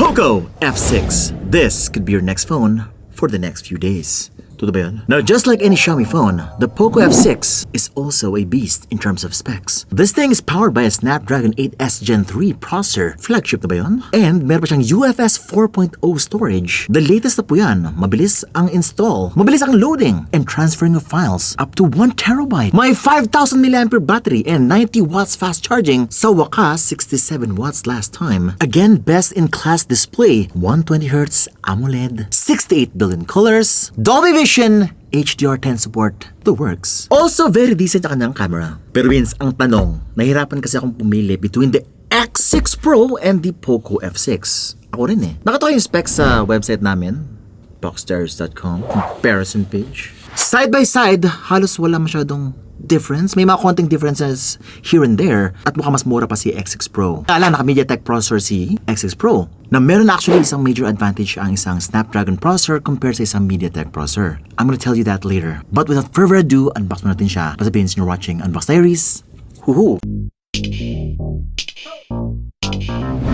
POCO F6. This could be your next phone for the next few days. Totoo ba yun? Now, just like any Xiaomi phone, the POCO F6 is also a beast in terms of specs. This thing is powered by a Snapdragon 8S Gen 3 processor. Flagship na ba yun? And meron pa siyang UFS 4.0 storage. The latest na po yan. Mabilis ang install, mabilis ang loading, and transferring of files up to 1 terabyte. May 5,000 mAh battery and 90 watts fast charging. Sa wakas, 67 watts last time. Again, best-in-class display. 120Hz AMOLED, 68 billion colors, Dolby Vision, HDR10 support, the works. Also, very decent ang kanyang camera. Pero Vince, ang tanong, nahirapan kasi akong pumili between the X6 Pro and the POCO F6. Ako rin eh. Nakatawa yung specs sa website namin, boxstars.com, comparison page. Side by side, halos wala masyadong difference. May mga konting differences here and there at mukhang mas mura pa si X6 Pro. Alam, naka-MediaTek processor si X6 Pro na meron actually isang major advantage ang isang Snapdragon processor compared sa isang MediaTek processor. I'm gonna tell you that later. But without further ado, unbox mo natin siya. Pasabihin you're watching Unbox Diaries. Woohoo!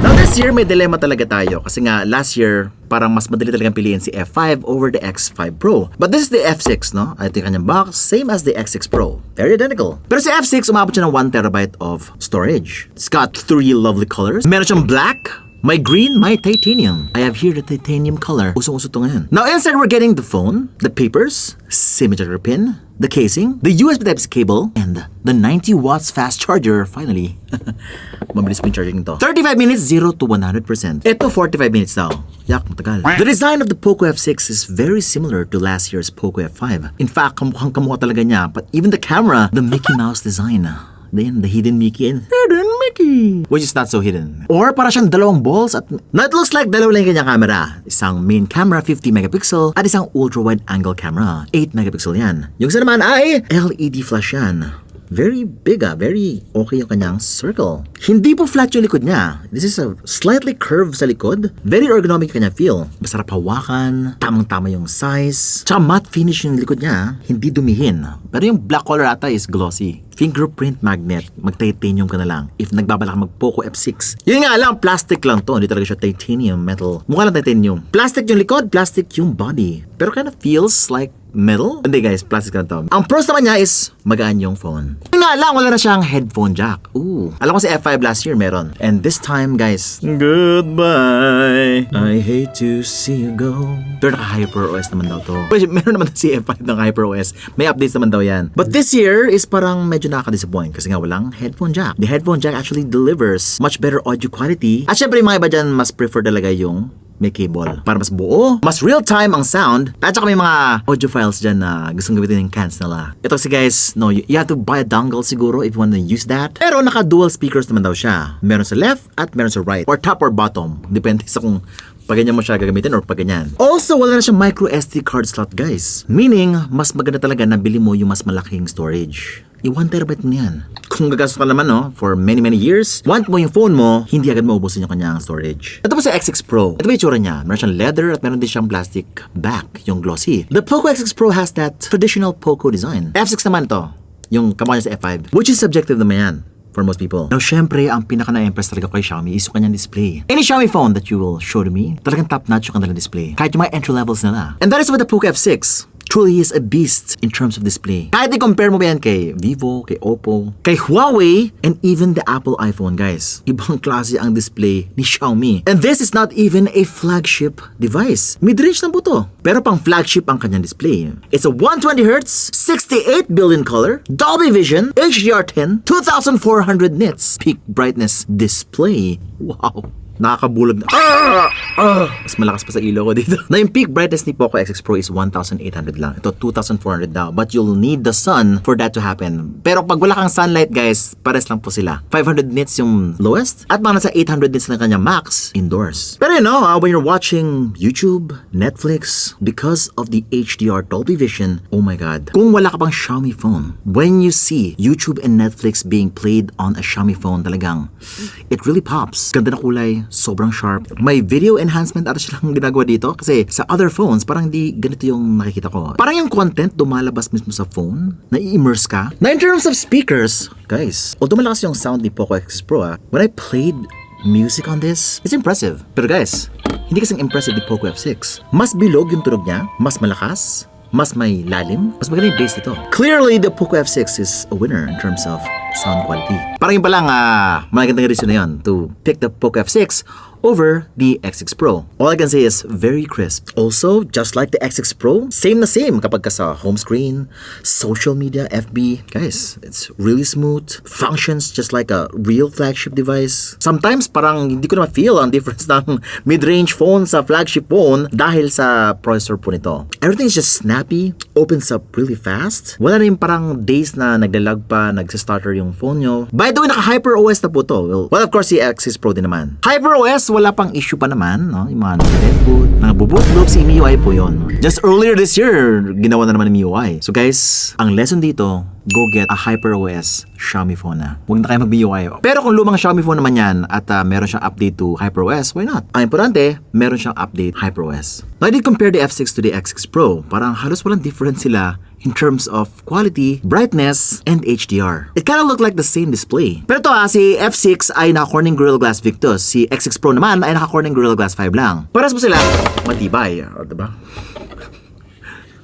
Now this year, may dilemma talaga tayo kasi nga last year, parang mas madali talagang piliin si F5 over the X5 Pro. But this is the F6, no? Ito yung kanyang box, same as the X6 Pro. Very identical. Pero si F6, umabot siya ng 1 terabyte of storage. It's got 3 lovely colors. Meron siyang black, may green, may titanium. I have here the titanium color. Usong-uso to ngayon. Now inside, we're getting the phone, the papers, SIM ejector pin, the casing, the USB Type-C cable, and the 90 watts fast charger, finally. Mabilis po yung charging nito. 35 minutes, 0 to 100%. Ito, 45 minutes daw. Yak, matagal. The design of the POCO F6 is very similar to last year's POCO F5. In fact, kamukha talaga niya. But even the camera, the Mickey Mouse design. Then, the hidden Mickey and hidden Mickey, which is not so hidden. Or para siyang dalawang balls at now it looks like dalawa lang yung kanyang camera. Isang main camera 50 megapixel at isang ultra-wide angle camera 8 megapixel yan. Yung isa naman ay LED flash yan. Very big very okay yung kanyang circle. Hindi po flat yung likod niya. This is a slightly curved sa likod. Very ergonomic yung kanyang feel. Masarap hawakan, tamang-tama yung size. Tsaka matte finish yung likod niya, hindi dumihin. Pero yung black color ata is glossy. Fingerprint magnet, mag-titanium ka na lang if nagbabalak mag-POCO F6. Yun nga lang, plastic lang to. Hindi talaga siya titanium metal. Mukha lang titanium. Plastic yung likod, plastic yung body. Pero kind of feels like metal? Hindi guys, plastic lang to. Ang pros naman niya is magaan yung phone. Yun nga lang, wala na siyang headphone jack. Ooh. Alam ko si F5 last year meron. And this time guys, goodbye. I hate to see you go. Pero naka-HyperOS naman daw to. Meron naman si F5 ng HyperOS. May updates naman daw yan. But this year is parang medyo nakaka-disappoint kasi nga walang headphone jack. The headphone jack actually delivers much better audio quality. At syempre yung mga iba dyan mas prefer talaga yung may cable. Para mas buo, mas real-time ang sound. At saka may mga audio files dyan na gustong gamitin yung cans nila. Ito kasi guys, no, you have to buy a dongle siguro if you want to use that. Pero naka-dual speakers naman daw siya. Meron sa left at meron sa right. Or top or bottom. Depende sa kung pag ganyan mo siya gagamitin or pag ganyan. Also, wala na siyang micro SD card slot guys. Meaning, mas maganda talaga na bili mo yung mas malaking storage. Yung 1 terabyte mo yan. Kung gagastos ka naman for many years, want mo yung phone mo, hindi agad maubusin yung kanyang storage. Ito po sa X6 Pro. Ito ba yung tsura niya? Meron siyang leather at meron din siyang plastic back, yung glossy. The POCO X6 Pro has that traditional POCO design. F6 naman to, yung kamukha niya sa F5, which is subjective naman yan for most people. Now, syempre, ang pinaka na-impress talaga kay Xiaomi is yung kanyang display. Any Xiaomi phone that you will show to me, talagang top-notch yung kanilang display. Kahit yung mga entry levels nila. And that is with the POCO F6. Truly is a beast in terms of display. Kahit i-compare mo ba yan kay Vivo, kay Oppo, kay Huawei, and even the Apple iPhone, guys. Ibang klase ang display ni Xiaomi. And this is not even a flagship device. Mid-range lang po to. Pero pang flagship ang kanyang display. It's a 120Hz, 68 billion color, Dolby Vision, HDR10, 2400 nits, peak brightness display. Wow. Nakakabulag na. Mas malakas pa sa ilaw ko dito. Na yung peak brightness ni POCO X6 Pro is 1,800 lang. Ito 2,400 daw. But you'll need the sun for that to happen. Pero pag wala kang sunlight guys, pares lang po sila. 500 nits yung lowest at mga nasa 800 nits na kanya max indoors. Pero you know, when you're watching YouTube, Netflix, because of the HDR Dolby Vision, oh my god. Kung wala ka pang Xiaomi phone, when you see YouTube and Netflix being played on a Xiaomi phone, talagang it really pops. Ganda na kulay, sobrang sharp. May video enhancement ata silang ginagawa dito kasi sa other phones parang di ganito yung nakikita ko. Parang yung content dumalabas mismo sa phone, na-immerse ka. Na in terms of speakers, guys, although malakas yung sound ni POCO F6 Pro when I played music on this, it's impressive. Pero guys, hindi kasing impressive ni POCO F6. Mas bilog yung tunog niya, mas malakas, mas may lalim, mas magaling yung bass nito. Clearly, the POCO F6 is a winner in terms of sound quality. Parang yun palang magandang reason na yun to pick the POCO F6 over the X6 Pro. All I can say is very crisp. Also, just like the X6 Pro, same na same kapag ka sa home screen, social media, FB. Guys, it's really smooth. Functions just like a real flagship device. Sometimes parang hindi ko na ma-feel ang difference ng mid-range phone sa flagship phone dahil sa processor po nito. Everything is just snappy, opens up really fast. Wala na yung parang days na naglalag pa, nagsa-stutter yung phone nyo. By the way, naka-Hyper OS na po to. Well, of course, si X6 Pro din naman. Hyper OS, wala pang issue pa naman, no? Yung mga nag-reboot, nag-boot si MIUI po yun. Just earlier this year, ginawa na naman ng MIUI. So guys, ang lesson dito, go get a Hyper OS Xiaomi phone na. Huwag na kayo mag-MIUI. Pero kung lumang Xiaomi phone naman yan at meron siyang update to Hyper OS, why not? Ang importante, meron siyang update Hyper OS. Now, I did compare the F6 to the X6 Pro. Parang halos walang difference sila in terms of quality, brightness, and HDR. It kinda looked like the same display. Pero ito si F6 ay naka-Corning Gorilla Glass Victus. Si X6 Pro naman ay naka-Corning Gorilla Glass 5 lang. Paras mo sila, matibay. Diba?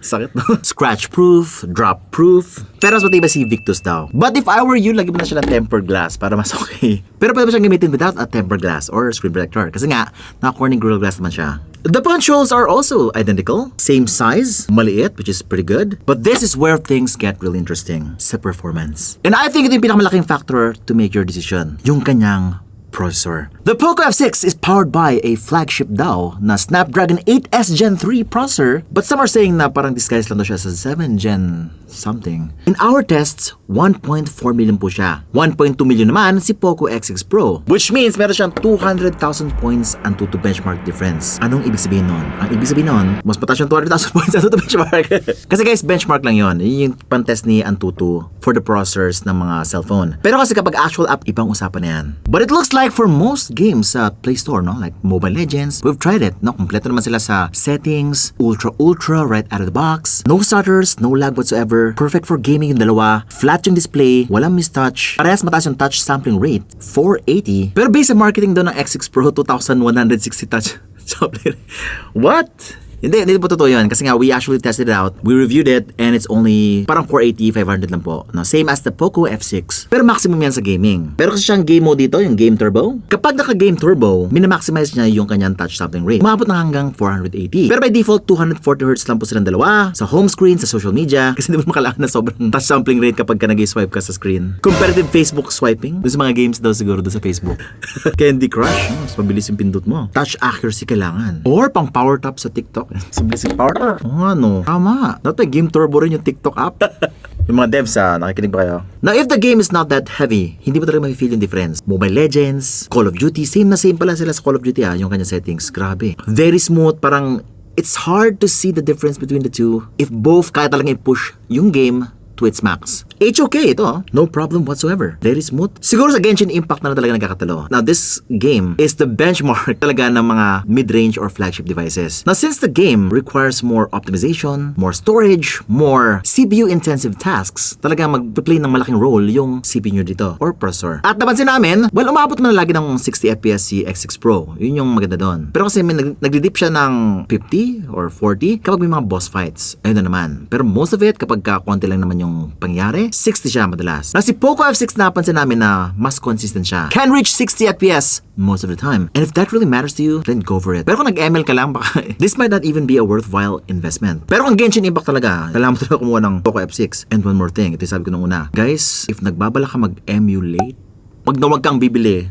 Sakit no? Scratch-proof, drop-proof. Pero mas matibay si Victus daw. But if I were you, lagyan mo na siya ng tempered glass para mas okay. Pero pwede mo siyang gamitin without a tempered glass or screen protector. Kasi nga, naka-Corning Gorilla Glass naman siya. The punch holes are also identical. Same size, maliit, which is pretty good. But this is where things get really interesting. Sa performance. And I think ito yung pinakamalaking factor to make your decision. Yung kanyang processor. The POCO F6 is powered by a flagship daw na Snapdragon 8S Gen 3 processor, but some are saying na parang disguise lang daw siya sa 7 Gen something. In our tests, 1.4 million po siya. 1.2 million naman si POCO X6 Pro, which means meron siyang 200,000 points Antutu benchmark difference. Anong ibig sabihin nun? Ang ibig sabihin nun, mas mataas yung 200,000 points Antutu benchmark. Kasi guys, benchmark lang yun. Yun yung pantest ni Antutu for the processors ng mga cellphone. Pero kasi kapag actual app, ibang usapan na yan. But it looks like for most games sa Play Store, no? Like Mobile Legends, we've tried it, no? Kompleto naman sila sa settings, ultra right out of the box, no stutters, no lag whatsoever, perfect for gaming yung dalawa, flat yung display, walang mistouch, parehas mataas yung touch sampling rate, 480, pero based sa marketing doon ng X6 Pro, 2,160 touch sampling rate. What? Hindi po totoo yun. Kasi nga, we actually tested it out. We reviewed it and it's only parang 480, 500 lang po. No? Same as the POCO F6. Pero maximum yan sa gaming. Pero kasi siyang game mode dito, yung Game Turbo. Kapag naka-Game Turbo, minamaximize niya yung kanyang touch sampling rate. Umabot na hanggang 480. Pero by default, 240Hz lang po silang dalawa. Sa home screen, sa social media. Kasi hindi mo makailangan na sobrang touch sampling rate kapag ka nag-swipe ka sa screen. Competitive Facebook swiping. Doon sa mga games daw siguro doon sa Facebook. Candy Crush. Mas mabilis yung pindot mo. Touch accuracy kailangan. Or pang power tap sa TikTok. Simplistic power. Ano? Tama. Dapat Game Turbo rin yung TikTok app. Yung mga devs nakikinig ba kayo? Now, if the game is not that heavy, hindi mo talaga ma-feel yung difference. Mobile Legends, Call of Duty, same na same pala sila sa Call of Duty yung kanya settings. Grabe. Very smooth, parang it's hard to see the difference between the two if both kaya talagang i-push yung game to its max. HOK ito, no problem whatsoever. Very smooth. Siguro sa Genshin Impact na talaga nagkakatalo. Now, this game is the benchmark talaga ng mga mid-range or flagship devices. Now, since the game requires more optimization, more storage, more CPU-intensive tasks, talaga mag-play ng malaking role yung CPU nyo dito or processor. At napansin namin, well, umabot man lagi ng 60 FPS si X6 Pro. Yun yung maganda doon. Pero kasi nagdidip siya ng 50 or 40 kapag may mga boss fights. Ayun na naman. Pero most of it, kapag konti lang naman yung pangyari, 60 siya madalas. Na si POCO F6 napansin namin na mas consistent siya. Can reach 60 FPS most of the time. And if that really matters to you, then go for it. Pero kung nag-ML ka lang, baka this might not even be a worthwhile investment. Pero kung Genshin Impact talaga, kailangan mo talaga kumuha ng POCO F6. And one more thing, ito sabi ko nung una. Guys, if nagbabala ka mag-emulate, wag kang bibili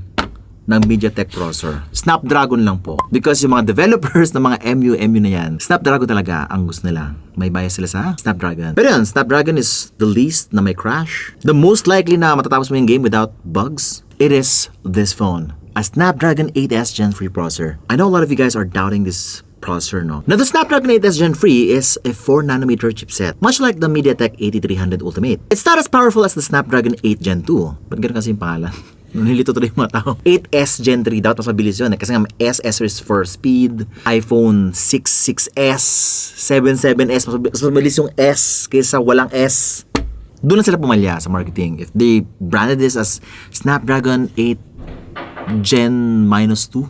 ng MediaTek processor. Snapdragon lang po. Because yung mga developers ng mga MU na yan, Snapdragon talaga ang gusto nila. May bias sila sa Snapdragon. Pero yun, Snapdragon is the least na may crash. The most likely na matatapos mo yung game without bugs, it is this phone. A Snapdragon 8S Gen 3 processor. I know a lot of you guys are doubting this processor, no? Now, the Snapdragon 8S Gen 3 is a 4nm chipset, much like the MediaTek 8300 Ultimate. It's not as powerful as the Snapdragon 8 Gen 2. Ba't ganun kasi yung pangalan? Nilito tuloy yung mga tao. 8S Gen 3, dapat mas mabilis yun. Kasi nga SS is for speed. iPhone 6, 6S, 7, 7S, mas mabilis yung S kaysa walang S. Doon na sila pumalya sa marketing. If they branded this as Snapdragon 8 Gen -2.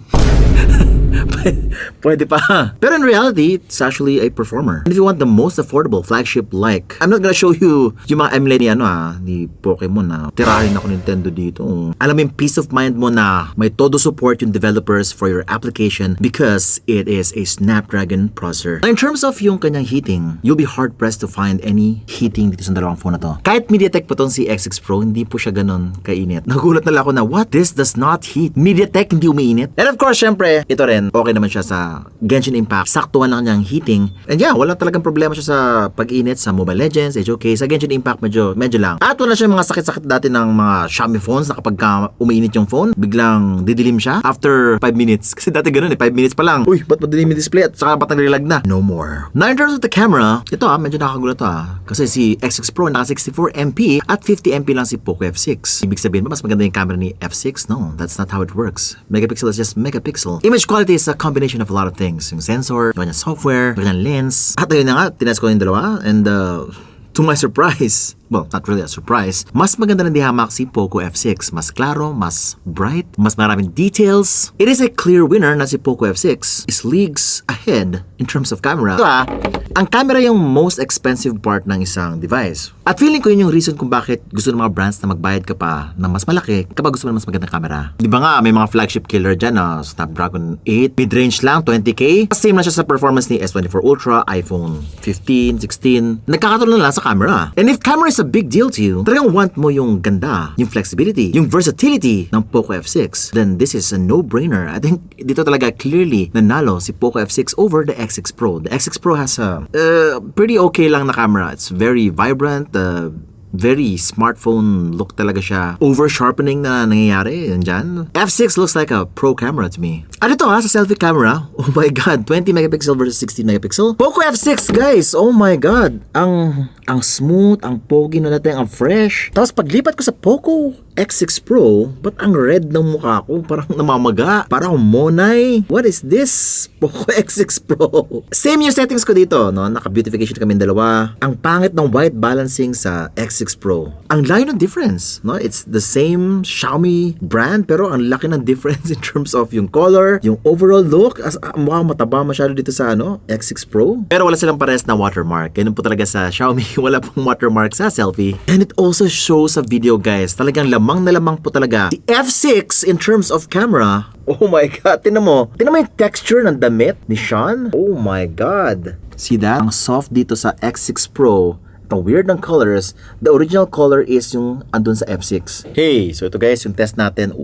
Pwede pa. Pero in reality, it's actually a performer. And if you want the most affordable flagship like, I'm not gonna show you yung mga emulate ni ni Pokemon na tirahin ako Nintendo dito. Alam mo yung peace of mind mo na may todo support yung developers for your application because it is a Snapdragon processor. Now, in terms of yung kanyang heating, you'll be hard pressed to find any heating dito sa dalawang phone na to. Kahit MediaTek po tong si X6 Pro, hindi po siya ganun kainit. Nagulat na lang ako na, what? This does not heat. MediaTek hindi umiinit. And of course, syempre, ito rin, okay naman siya sa Genshin Impact. Saktuhan lang niyang heating. And yeah, wala talagang problema siya sa pag-init sa Mobile Legends, HOK. Sa Genshin Impact, medyo lang. At wala siya mga sakit-sakit dati ng mga Xiaomi phones na kapag umiinit yung phone, biglang didilim siya after 5 minutes. Kasi dati ganun 5 minutes pa lang. Uy, ba't madilim yung display at saka ba't nagrilag na? No more. Now in terms of the camera, ito medyo nakakagulat to Kasi si X6 Pro naka 64MP at 50MP lang si POCO F6. Ibig sabihin ba mas maganda yung camera ni F6? No, that's not how it works. Megapixel is just megapixel. Image quality is a combination of a lot of things. Yung sensor, yung software, yung lens. At ayun na nga, tinest ko yung dalawa. And to my surprise, well, not really a surprise, mas maganda ng dihamak si POCO F6. Mas klaro, mas bright, mas maraming details. It is a clear winner na si POCO F6 is leagues ahead in terms of camera. Ito ang camera yung most expensive part ng isang device. At feeling ko yun yung reason kung bakit gusto ng mga brands na magbayad ka pa na mas malaki kapag gusto mo ng mas magandang camera. Di ba nga, may mga flagship killer dyan na Snapdragon 8, mid-range lang, 20K. Same na siya sa performance ni S24 Ultra, iPhone 15, 16. Nagkakatulong na lang sa camera. And if camera is a big deal to you, talagang want mo yung ganda, yung flexibility, yung versatility ng POCO F6, then this is a no-brainer. I think dito talaga clearly nanalo si POCO F6 over the X6 Pro. The X6 Pro has a pretty okay lang na camera. It's very vibrant, very smartphone look talaga siya. Over-sharpening na nangyayari yan dyan. F6 looks like a pro camera to me. At ito sa selfie camera, oh my god, 20 megapixel versus 16 megapixel. POCO F6 guys, oh my god. Ang smooth, ang pogi na natin, ang fresh. Tapos paglipat ko sa POCO X6 Pro, ba't ang red ng mukha ko? Parang namamaga. Parang monay. What is this? POCO X6 Pro. Same yung settings ko dito, no? Naka-beautification kami dalawa. Ang pangit ng white balancing sa X6 Pro. Ang layo ng difference, no? It's the same Xiaomi brand, pero ang laki ng difference in terms of yung color, yung overall look. Mukhang mataba masyado dito sa X6 Pro. Pero wala silang pares na watermark. Ganun po talaga sa Xiaomi. Wala pong watermark sa selfie. And it also shows sa video guys. Talagang lamang na lamang po talaga si F6 in terms of camera. Oh my god, tinan mo yung texture ng damit ni Sean. Oh my god. See that? Ang soft dito sa X6 Pro. Ang weird ng colors. The original color is yung andun sa F6. Hey, so ito guys, yung test natin.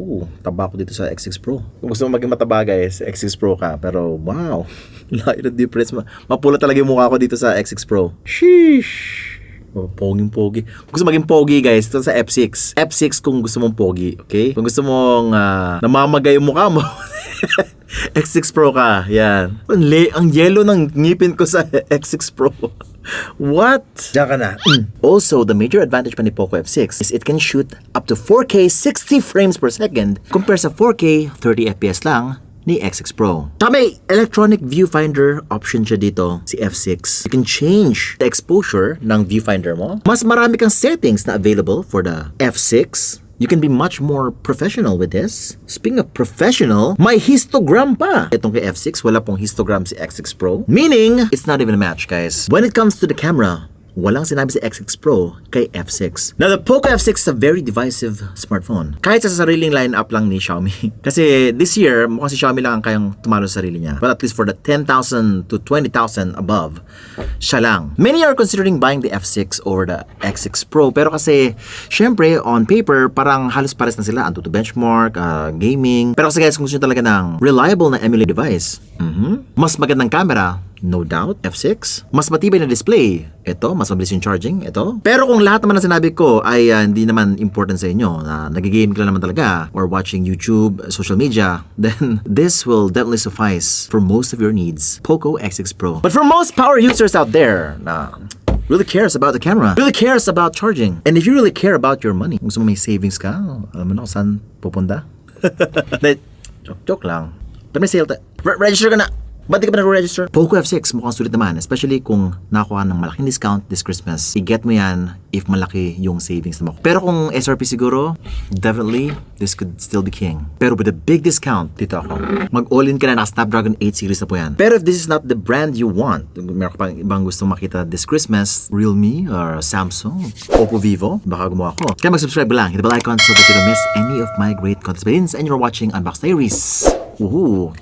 Taba ko dito sa X6 Pro. Kung gusto mo maging mataba guys, X6 Pro ka. Pero wow, layo ng difference. Mapula talaga yung mukha ko dito sa X6 Pro. Sheesh. Poging-pogi. Kung gusto maging pogi guys, ito sa F6. F6 kung gusto mong pogi, okay? Kung gusto mong namamagay yung mukha mo, X6 Pro ka. Yan. Ang yellow ng ngipin ko sa X6 Pro. What? Diyan ka na. Also, the major advantage pa ni POCO F6 is it can shoot up to 4K 60 frames per second compared sa 4K 30 FPS lang ni X6 Pro. Saka may electronic viewfinder option siya dito, si F6. You can change the exposure ng viewfinder mo. Mas marami kang settings na available for the F6. You can be much more professional with this. Speaking of professional, may histogram pa. Itong kay F6, wala pong histogram si X6 Pro. Meaning, it's not even a match, guys. When it comes to the camera, walang sinabi si X6 Pro kay F6. Now, the POCO F6 is a very divisive smartphone. Kahit sa sariling lineup lang ni Xiaomi. Kasi this year, mukhang si Xiaomi lang ang kayang tumalo sa sarili niya. But at least for the 10,000 to 20,000 above, siya lang. Many are considering buying the F6 over the X6 Pro. Pero kasi, syempre, on paper, parang halos pares na sila. Antutu benchmark, gaming. Pero kasi guys, kung gusto nyo talaga ng reliable na emulate device, mas magandang camera, no doubt, F6. Mas matibay na display. Ito, mas mabilis yung charging. Ito. Pero kung lahat naman na sinabi ko ay hindi naman important sa inyo, na nagigame ka naman talaga, or watching YouTube, social media, then this will definitely suffice for most of your needs. POCO X6 Pro. But for most power users out there, really cares about the camera, really cares about charging, and if you really care about your money, gusto mo may savings ka, alam mo na kung saan pupunta? Joke lang. Pero may sale register ka na. Ba't di ka pa nag-register? POCO F6, mukhang sulit naman. Especially kung nakuha ng malaking discount this Christmas. I-get mo yan if malaki yung savings mo. Pero kung SRP siguro, definitely, this could still be king. Pero with a big discount, dito ako. Mag-all-in ka na, naka Snapdragon 8 series na po yan. Pero if this is not the brand you want, meron ka pang ibang gusto makita this Christmas, Realme or Samsung, Oppo, Vivo, baka gumawa ko. Kaya mag-subscribe lang, hit the bell icon so that you don't miss any of my great content. And you're watching Unbox Diaries. Woohoo!